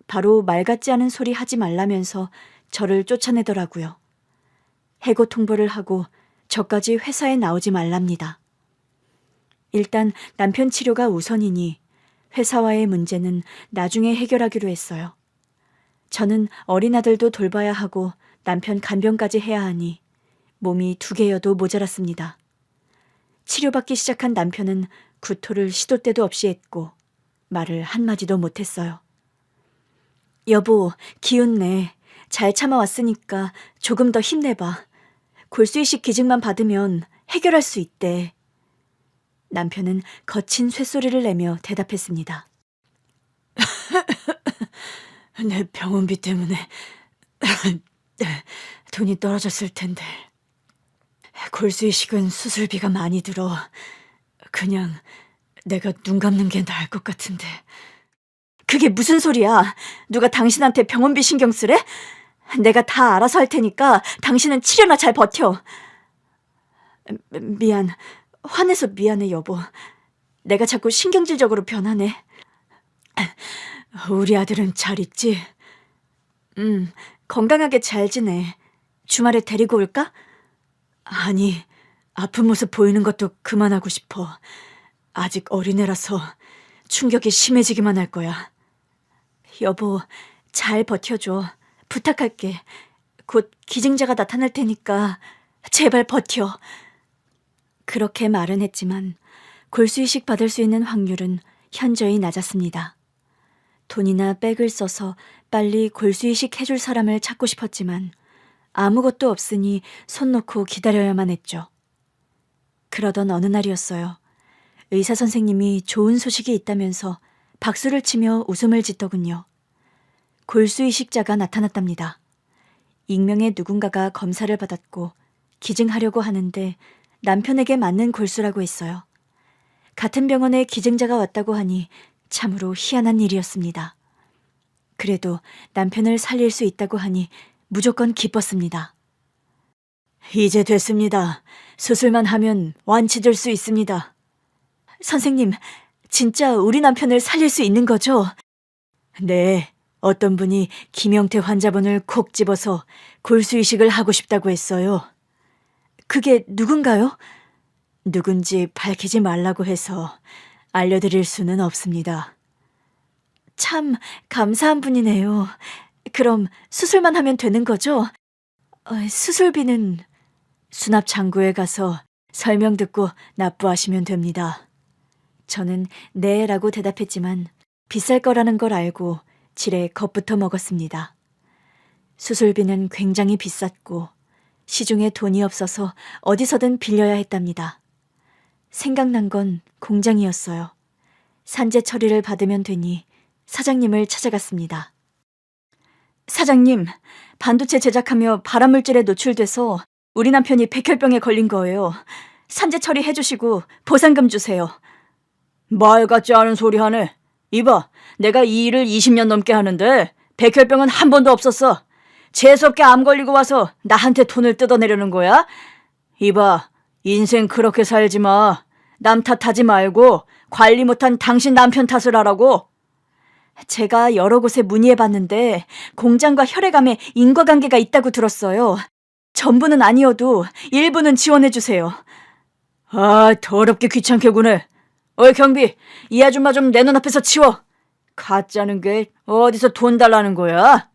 바로 말 같지 않은 소리 하지 말라면서 저를 쫓아내더라고요. 해고 통보를 하고 저까지 회사에 나오지 말랍니다. 일단 남편 치료가 우선이니 회사와의 문제는 나중에 해결하기로 했어요. 저는 어린 아들도 돌봐야 하고 남편 간병까지 해야 하니 몸이 2개여도 모자랐습니다. 치료받기 시작한 남편은 구토를 시도 때도 없이 했고 말을 한마디도 못했어요. 여보, 기운 내. 잘 참아왔으니까 조금 더 힘내봐. 골수이식 기증만 받으면 해결할 수 있대. 남편은 거친 쇳소리를 내며 대답했습니다. 내 병원비 때문에 돈이 떨어졌을 텐데. 골수이식은 수술비가 많이 들어. 그냥 내가 눈 감는 게 나을 것 같은데. 그게 무슨 소리야? 누가 당신한테 병원비 신경 쓰래? 내가 다 알아서 할 테니까 당신은 치료나 잘 버텨. 미안. 화내서 미안해, 여보. 내가 자꾸 신경질적으로 변하네. 우리 아들은 잘 있지? 건강하게 잘 지내. 주말에 데리고 올까? 아니, 아픈 모습 보이는 것도 그만하고 싶어. 아직 어린애라서 충격이 심해지기만 할 거야. 여보, 잘 버텨줘. 부탁할게. 곧 기증자가 나타날 테니까 제발 버텨. 그렇게 말은 했지만 골수이식 받을 수 있는 확률은 현저히 낮았습니다. 돈이나 백을 써서 빨리 골수이식 해줄 사람을 찾고 싶었지만 아무것도 없으니 손 놓고 기다려야만 했죠. 그러던 어느 날이었어요. 의사 선생님이 좋은 소식이 있다면서 박수를 치며 웃음을 짓더군요. 골수이식자가 나타났답니다. 익명의 누군가가 검사를 받았고 기증하려고 하는데 남편에게 맞는 골수라고 했어요. 같은 병원에 기증자가 왔다고 하니 참으로 희한한 일이었습니다. 그래도 남편을 살릴 수 있다고 하니 무조건 기뻤습니다. 이제 됐습니다. 수술만 하면 완치될 수 있습니다. 선생님, 진짜 우리 남편을 살릴 수 있는 거죠? 네, 어떤 분이 김영태 환자분을 콕 집어서 골수이식을 하고 싶다고 했어요. 그게 누군가요? 누군지 밝히지 말라고 해서 알려드릴 수는 없습니다. 참 감사한 분이네요. 그럼 수술만 하면 되는 거죠? 수술비는 수납 창구에 가서 설명 듣고 납부하시면 됩니다. 저는 네라고 대답했지만 비쌀 거라는 걸 알고 지레 겁부터 먹었습니다. 수술비는 굉장히 비쌌고 시중에 돈이 없어서 어디서든 빌려야 했답니다. 생각난 건 공장이었어요. 산재 처리를 받으면 되니 사장님을 찾아갔습니다. 사장님, 반도체 제작하며 발암물질에 노출돼서 우리 남편이 백혈병에 걸린 거예요. 산재 처리해 주시고 보상금 주세요. 말 같지 않은 소리 하네. 이봐, 내가 이 일을 20년 넘게 하는데 백혈병은 한 번도 없었어. 재수없게 암 걸리고 와서 나한테 돈을 뜯어내려는 거야? 이봐, 인생 그렇게 살지 마. 남 탓하지 말고 관리 못한 당신 남편 탓을 하라고. 제가 여러 곳에 문의해봤는데 공장과 혈액암에 인과관계가 있다고 들었어요. 전부는 아니어도 일부는 지원해주세요. 아, 더럽게 귀찮게 구네. 어이 경비, 이 아줌마 좀 내 눈앞에서 치워. 가짜는 게 어디서 돈 달라는 거야?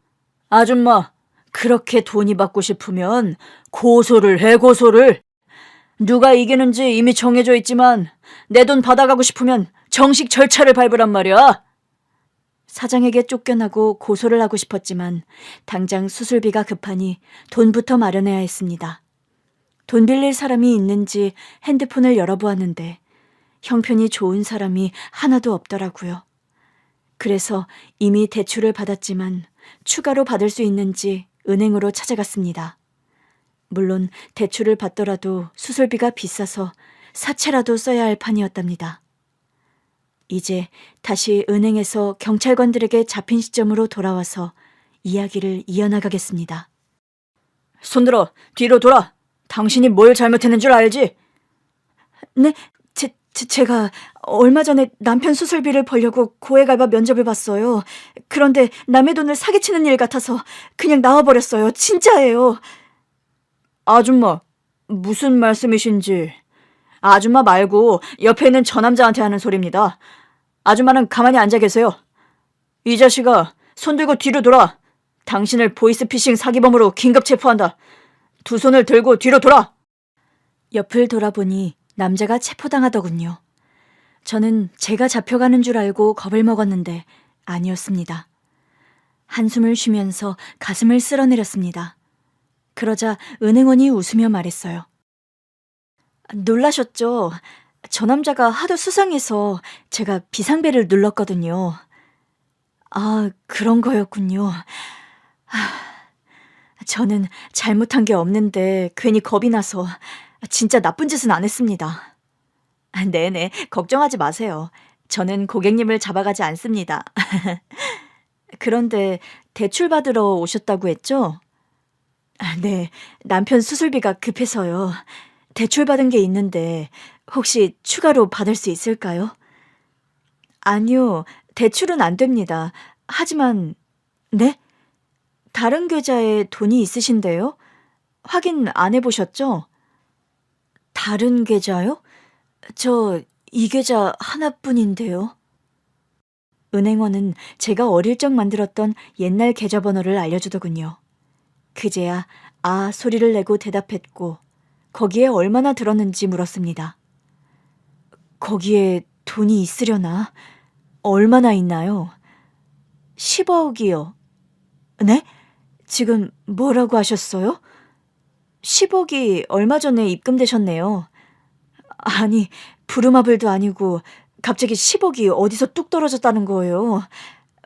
아줌마, 그렇게 돈이 받고 싶으면 고소를 해, 고소를. 누가 이기는지 이미 정해져 있지만 내 돈 받아가고 싶으면 정식 절차를 밟으란 말이야. 사장에게 쫓겨나고 고소를 하고 싶었지만 당장 수술비가 급하니 돈부터 마련해야 했습니다. 돈 빌릴 사람이 있는지 핸드폰을 열어보았는데 형편이 좋은 사람이 하나도 없더라고요. 그래서 이미 대출을 받았지만 추가로 받을 수 있는지 은행으로 찾아갔습니다. 물론 대출을 받더라도 수술비가 비싸서 사채라도 써야 할 판이었답니다. 이제 다시 은행에서 경찰관들에게 잡힌 시점으로 돌아와서 이야기를 이어나가겠습니다. 손들어, 뒤로 돌아. 당신이 뭘 잘못했는 줄 알지? 네, 제가 얼마 전에 남편 수술비를 벌려고 고액 알바 면접을 봤어요. 그런데 남의 돈을 사기치는 일 같아서 그냥 나와버렸어요. 진짜예요. 아줌마, 무슨 말씀이신지. 아줌마 말고 옆에 있는 저 남자한테 하는 소리입니다. 아줌마는 가만히 앉아 계세요. 이 자식아, 손 들고 뒤로 돌아. 당신을 보이스피싱 사기범으로 긴급 체포한다. 두 손을 들고 뒤로 돌아. 옆을 돌아보니 남자가 체포당하더군요. 저는 제가 잡혀가는 줄 알고 겁을 먹었는데 아니었습니다. 한숨을 쉬면서 가슴을 쓸어내렸습니다. 그러자 은행원이 웃으며 말했어요. 놀라셨죠? 저 남자가 하도 수상해서 제가 비상벨을 눌렀거든요. 아, 그런 거였군요. 저는 잘못한 게 없는데 괜히 겁이 나서 진짜 나쁜 짓은 안 했습니다. 네네, 걱정하지 마세요. 저는 고객님을 잡아가지 않습니다. 그런데 대출 받으러 오셨다고 했죠? 네, 남편 수술비가 급해서요. 대출 받은 게 있는데 혹시 추가로 받을 수 있을까요? 아니요, 대출은 안 됩니다. 하지만, 네? 다른 계좌에 돈이 있으신데요? 확인 안 해보셨죠? 다른 계좌요? 저 이 계좌 하나뿐인데요. 은행원은 제가 어릴 적 만들었던 옛날 계좌번호를 알려주더군요. 그제야 아 소리를 내고 대답했고 거기에 얼마나 들었는지 물었습니다. 거기에 돈이 있으려나? 얼마나 있나요? 10억이요. 네? 지금 뭐라고 하셨어요? 10억이 얼마 전에 입금되셨네요. 아니, 부루마블도 아니고 갑자기 10억이 어디서 뚝 떨어졌다는 거예요.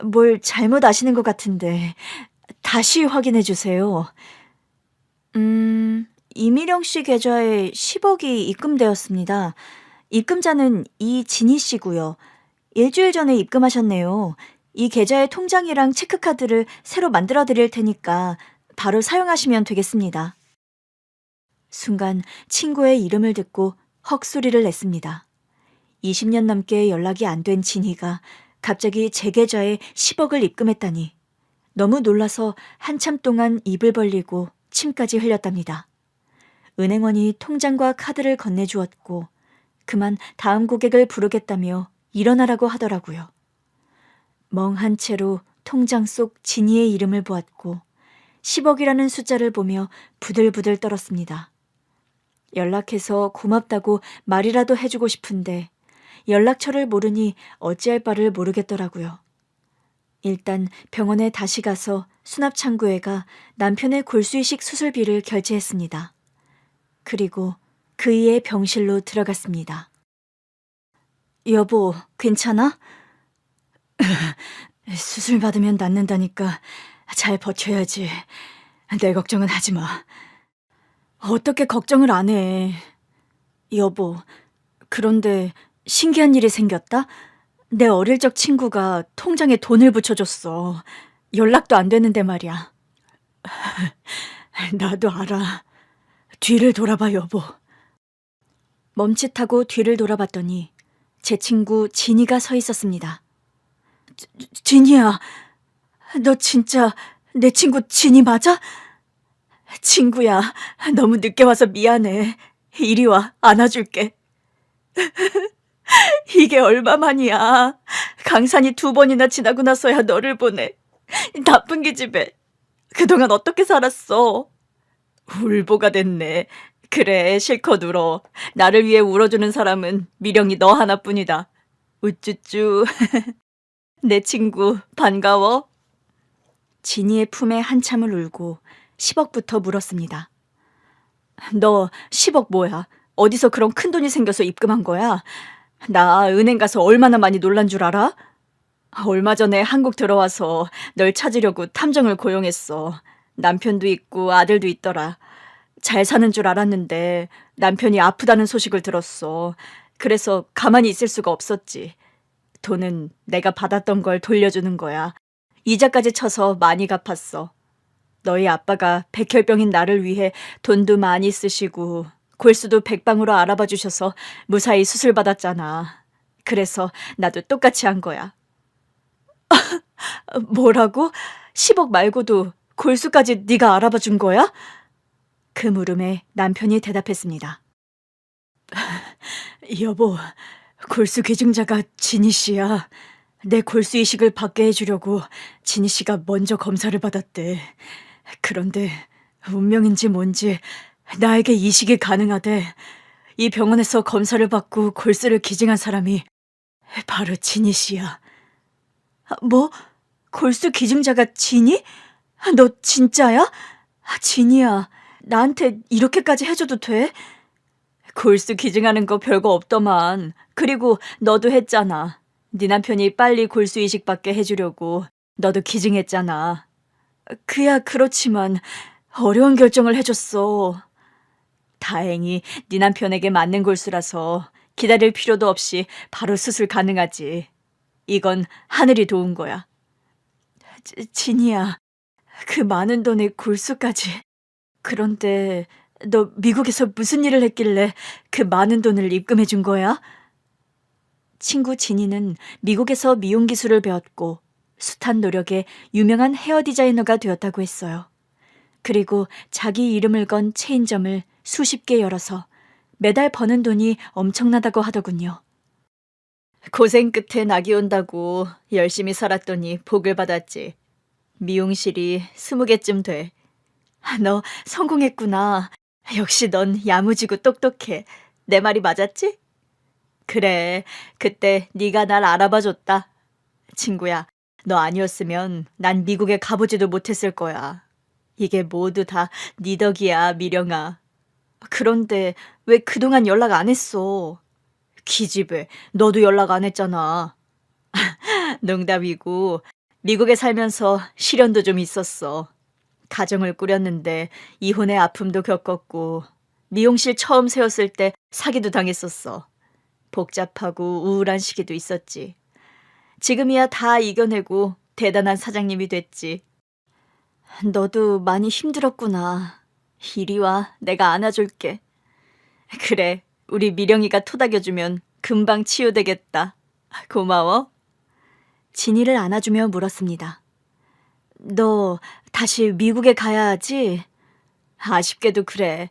뭘 잘못 아시는 것 같은데 다시 확인해 주세요. 이미령 씨 계좌에 10억이 입금되었습니다. 입금자는 이진희 씨고요. 일주일 전에 입금하셨네요. 이 계좌의 통장이랑 체크카드를 새로 만들어 드릴 테니까 바로 사용하시면 되겠습니다. 순간 친구의 이름을 듣고 헉 소리를 냈습니다. 20년 넘게 연락이 안 된 진희가 갑자기 제 계좌에 10억을 입금했다니 너무 놀라서 한참 동안 입을 벌리고 침까지 흘렸답니다. 은행원이 통장과 카드를 건네주었고 그만 다음 고객을 부르겠다며 일어나라고 하더라고요. 멍한 채로 통장 속 진희의 이름을 보았고 10억이라는 숫자를 보며 부들부들 떨었습니다. 연락해서 고맙다고 말이라도 해주고 싶은데 연락처를 모르니 어찌할 바를 모르겠더라고요. 일단 병원에 다시 가서 수납창구에 가 남편의 골수이식 수술비를 결제했습니다. 그리고 그이의 병실로 들어갔습니다. 여보, 괜찮아? 수술 받으면 낫는다니까 잘 버텨야지. 내 걱정은 하지 마. 어떻게 걱정을 안 해. 여보, 그런데 신기한 일이 생겼다? 내 어릴 적 친구가 통장에 돈을 붙여줬어. 연락도 안 되는데 말이야. 나도 알아. 뒤를 돌아봐, 여보. 멈칫하고 뒤를 돌아봤더니 제 친구 진이가 서 있었습니다. 진이야, 너 진짜 내 친구 진이 맞아? 친구야, 너무 늦게 와서 미안해. 이리 와, 안아줄게. 이게 얼마만이야. 강산이 2번이나 지나고 나서야 너를 보내. 나쁜 기집애. 그동안 어떻게 살았어? 울보가 됐네. 그래, 실컷 울어. 나를 위해 울어주는 사람은 미령이 너 하나뿐이다. 우쭈쭈. 내 친구 반가워. 진이의 품에 한참을 울고 10억부터 물었습니다. 너 10억 뭐야? 어디서 그런 큰 돈이 생겨서 입금한 거야? 나 은행 가서 얼마나 많이 놀란 줄 알아? 얼마 전에 한국 들어와서 널 찾으려고 탐정을 고용했어. 남편도 있고 아들도 있더라. 잘 사는 줄 알았는데 남편이 아프다는 소식을 들었어. 그래서 가만히 있을 수가 없었지. 돈은 내가 받았던 걸 돌려주는 거야. 이자까지 쳐서 많이 갚았어. 너희 아빠가 백혈병인 나를 위해 돈도 많이 쓰시고 골수도 백방으로 알아봐 주셔서 무사히 수술 받았잖아. 그래서 나도 똑같이 한 거야. 뭐라고? 10억 말고도 골수까지 네가 알아봐 준 거야? 그 물음에 남편이 대답했습니다. 여보, 골수 기증자가 진희 씨야. 내 골수 이식을 받게 해주려고 진희 씨가 먼저 검사를 받았대. 그런데 운명인지 뭔지 나에게 이식이 가능하대. 이 병원에서 검사를 받고 골수를 기증한 사람이 바로 진희 씨야. 뭐? 골수 기증자가 진희? 너 진짜야? 진희야, 나한테 이렇게까지 해줘도 돼? 골수 기증하는 거 별거 없더만. 그리고 너도 했잖아. 네 남편이 빨리 골수 이식 받게 해주려고 너도 기증했잖아. 그야 그렇지만 어려운 결정을 해줬어. 다행히 네 남편에게 맞는 골수라서 기다릴 필요도 없이 바로 수술 가능하지. 이건 하늘이 도운 거야. 진이야, 그 많은 돈에 골수까지. 그런데 너 미국에서 무슨 일을 했길래 그 많은 돈을 입금해 준 거야? 친구 진이는 미국에서 미용 기술을 배웠고 숱한 노력에 유명한 헤어 디자이너가 되었다고 했어요. 그리고 자기 이름을 건 체인점을 수십 개 열어서 매달 버는 돈이 엄청나다고 하더군요. 고생 끝에 낙이 온다고 열심히 살았더니 복을 받았지. 미용실이 20개쯤 돼. 너 성공했구나. 역시 넌 야무지고 똑똑해. 내 말이 맞았지? 그래, 그때 네가 날 알아봐줬다. 친구야, 너 아니었으면 난 미국에 가보지도 못했을 거야. 이게 모두 다 네 덕이야, 미령아. 그런데 왜 그동안 연락 안 했어? 기집애, 너도 연락 안 했잖아. 농담이고, 미국에 살면서 시련도 좀 있었어. 가정을 꾸렸는데 이혼의 아픔도 겪었고, 미용실 처음 세웠을 때 사기도 당했었어. 복잡하고 우울한 시기도 있었지. 지금이야 다 이겨내고 대단한 사장님이 됐지. 너도 많이 힘들었구나. 이리 와, 내가 안아줄게. 그래, 우리 미령이가 토닥여주면 금방 치유되겠다. 고마워. 진이를 안아주며 물었습니다. 너 다시 미국에 가야 하지? 아쉽게도 그래.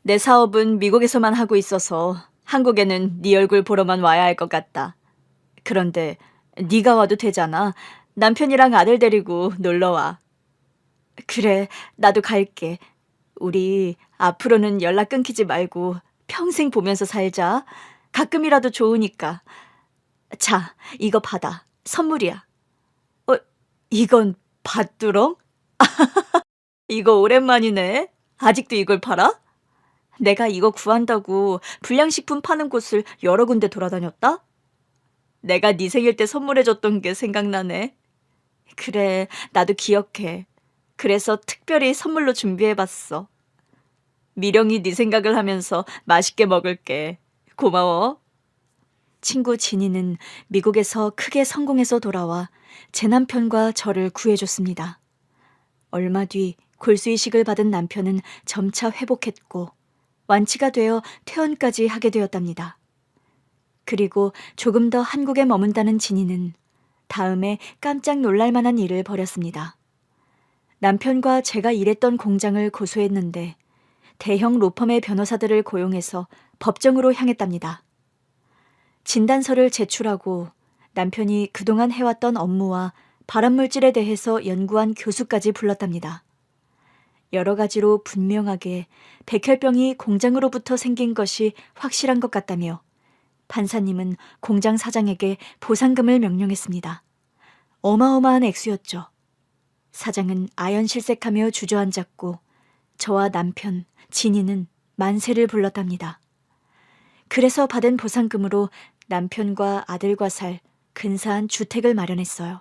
내 사업은 미국에서만 하고 있어서 한국에는 네 얼굴 보러만 와야 할 것 같다. 그런데 네가 와도 되잖아. 남편이랑 아들 데리고 놀러와. 그래, 나도 갈게. 우리 앞으로는 연락 끊기지 말고 평생 보면서 살자. 가끔이라도 좋으니까. 자, 이거 받아. 선물이야. 이건 밭두렁? 이거 오랜만이네. 아직도 이걸 팔아? 내가 이거 구한다고 불량식품 파는 곳을 여러 군데 돌아다녔다? 내가 네 생일 때 선물해줬던 게 생각나네. 그래, 나도 기억해. 그래서 특별히 선물로 준비해봤어. 미령이 네 생각을 하면서 맛있게 먹을게. 고마워. 친구 진이는 미국에서 크게 성공해서 돌아와 제 남편과 저를 구해줬습니다. 얼마 뒤 골수이식을 받은 남편은 점차 회복했고 완치가 되어 퇴원까지 하게 되었답니다. 그리고 조금 더 한국에 머문다는 진이는 다음에 깜짝 놀랄 만한 일을 벌였습니다. 남편과 제가 일했던 공장을 고소했는데 대형 로펌의 변호사들을 고용해서 법정으로 향했답니다. 진단서를 제출하고 남편이 그동안 해왔던 업무와 발암물질에 대해서 연구한 교수까지 불렀답니다. 여러 가지로 분명하게 백혈병이 공장으로부터 생긴 것이 확실한 것 같다며 판사님은 공장 사장에게 보상금을 명령했습니다. 어마어마한 액수였죠. 사장은 아연실색하며 주저앉았고 저와 남편, 진이는 만세를 불렀답니다. 그래서 받은 보상금으로 남편과 아들과 살 근사한 주택을 마련했어요.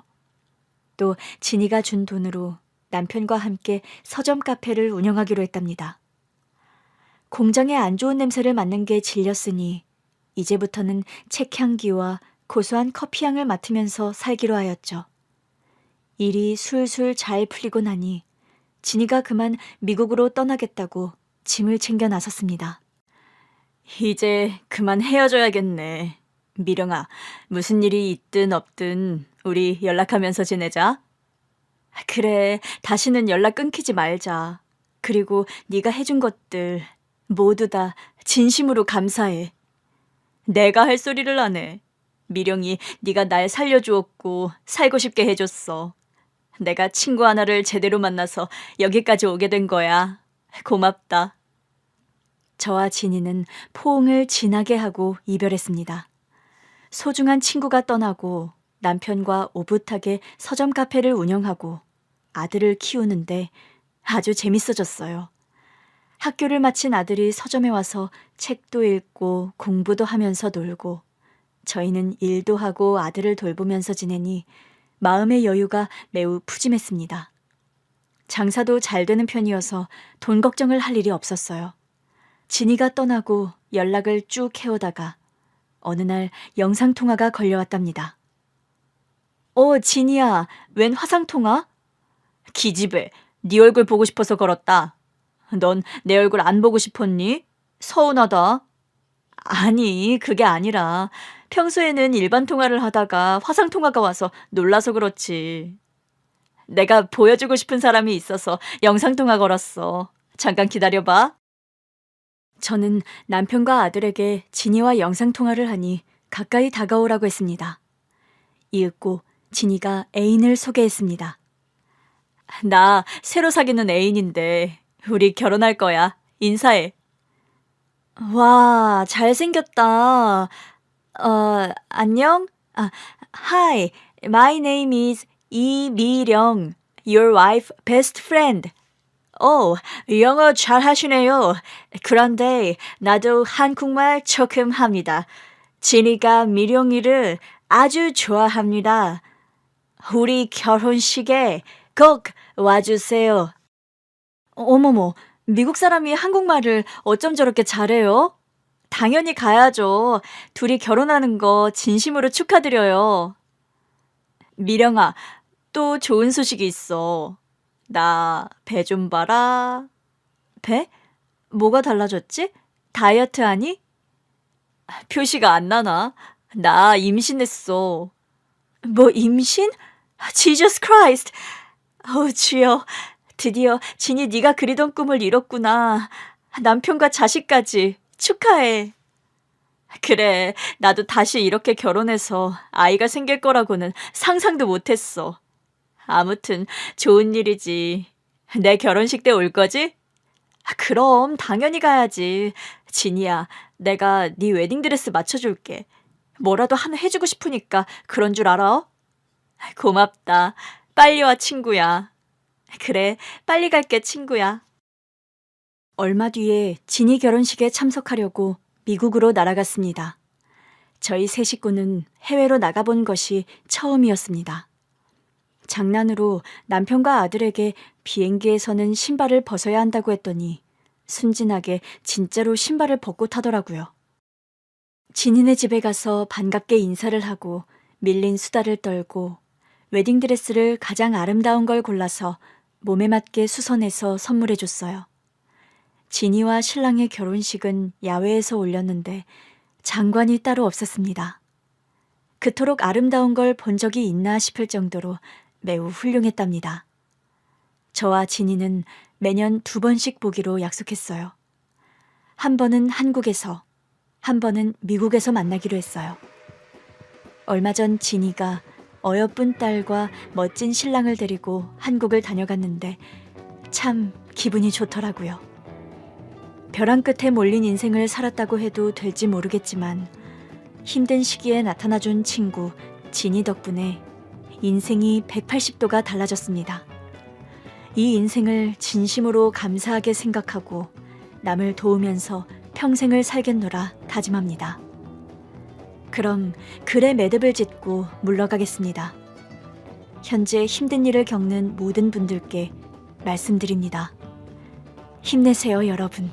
또 진이가 준 돈으로 남편과 함께 서점 카페를 운영하기로 했답니다. 공장의 안 좋은 냄새를 맡는 게 질렸으니 이제부터는 책 향기와 고소한 커피 향을 맡으면서 살기로 하였죠. 일이 술술 잘 풀리고 나니 진이가 그만 미국으로 떠나겠다고 짐을 챙겨 나섰습니다. 이제 그만 헤어져야겠네. 미령아, 무슨 일이 있든 없든 우리 연락하면서 지내자. 그래, 다시는 연락 끊기지 말자. 그리고 네가 해준 것들 모두 다 진심으로 감사해. 내가 할 소리를 안 해. 미령이 네가 날 살려주었고 살고 싶게 해줬어. 내가 친구 하나를 제대로 만나서 여기까지 오게 된 거야. 고맙다. 저와 진이는 포옹을 진하게 하고 이별했습니다. 소중한 친구가 떠나고 남편과 오붓하게 서점 카페를 운영하고 아들을 키우는데 아주 재밌어졌어요. 학교를 마친 아들이 서점에 와서 책도 읽고 공부도 하면서 놀고 저희는 일도 하고 아들을 돌보면서 지내니 마음의 여유가 매우 푸짐했습니다. 장사도 잘 되는 편이어서 돈 걱정을 할 일이 없었어요. 진이가 떠나고 연락을 쭉 해오다가 어느 날 영상통화가 걸려왔답니다. 진이야, 웬 화상통화? 기집애, 네 얼굴 보고 싶어서 걸었다. 넌 내 얼굴 안 보고 싶었니? 서운하다. 아니, 그게 아니라 평소에는 일반 통화를 하다가 화상통화가 와서 놀라서 그렇지. 내가 보여주고 싶은 사람이 있어서 영상통화 걸었어. 잠깐 기다려봐. 저는 남편과 아들에게 진이와 영상통화를 하니 가까이 다가오라고 했습니다. 이윽고 진이가 애인을 소개했습니다. 나 새로 사귀는 애인인데 우리 결혼할 거야. 인사해. 와, 잘생겼다. 안녕? Hi, my name is 이미령, your wife best friend. 영어 잘 하시네요. 그런데 나도 한국말 조금 합니다. 진이가 미령이를 아주 좋아합니다. 우리 결혼식에 꼭 와주세요. 어머머, 미국 사람이 한국말을 어쩜 저렇게 잘해요? 당연히 가야죠. 둘이 결혼하는 거 진심으로 축하드려요. 미령아, 또 좋은 소식이 있어. 나 배 좀 봐라. 배? 뭐가 달라졌지? 다이어트 하니? 표시가 안 나나? 나 임신했어. 뭐 임신? Jesus Christ! 주여, 드디어 진이 네가 그리던 꿈을 이뤘구나. 남편과 자식까지 축하해. 그래, 나도 다시 이렇게 결혼해서 아이가 생길 거라고는 상상도 못했어. 아무튼 좋은 일이지. 내 결혼식 때 올 거지? 그럼 당연히 가야지. 진이야, 내가 네 웨딩드레스 맞춰줄게. 뭐라도 하나 해주고 싶으니까 그런 줄 알아? 고맙다. 빨리 와, 친구야. 그래, 빨리 갈게, 친구야. 얼마 뒤에 진이 결혼식에 참석하려고 미국으로 날아갔습니다. 저희 세 식구는 해외로 나가본 것이 처음이었습니다. 장난으로 남편과 아들에게 비행기에서는 신발을 벗어야 한다고 했더니 순진하게 진짜로 신발을 벗고 타더라고요. 진이네 집에 가서 반갑게 인사를 하고 밀린 수다를 떨고 웨딩드레스를 가장 아름다운 걸 골라서 몸에 맞게 수선해서 선물해줬어요. 진이와 신랑의 결혼식은 야외에서 올렸는데 장관이 따로 없었습니다. 그토록 아름다운 걸 본 적이 있나 싶을 정도로 매우 훌륭했답니다. 저와 진이는 매년 2번씩 보기로 약속했어요. 한 번은 한국에서, 한 번은 미국에서 만나기로 했어요. 얼마 전 진이가 어여쁜 딸과 멋진 신랑을 데리고 한국을 다녀갔는데 참 기분이 좋더라고요. 벼랑 끝에 몰린 인생을 살았다고 해도 될지 모르겠지만 힘든 시기에 나타나준 친구 진이 덕분에 인생이 180도가 달라졌습니다. 이 인생을 진심으로 감사하게 생각하고 남을 도우면서 평생을 살겠노라 다짐합니다. 그럼 글의 매듭을 짓고 물러가겠습니다. 현재 힘든 일을 겪는 모든 분들께 말씀드립니다. 힘내세요, 여러분.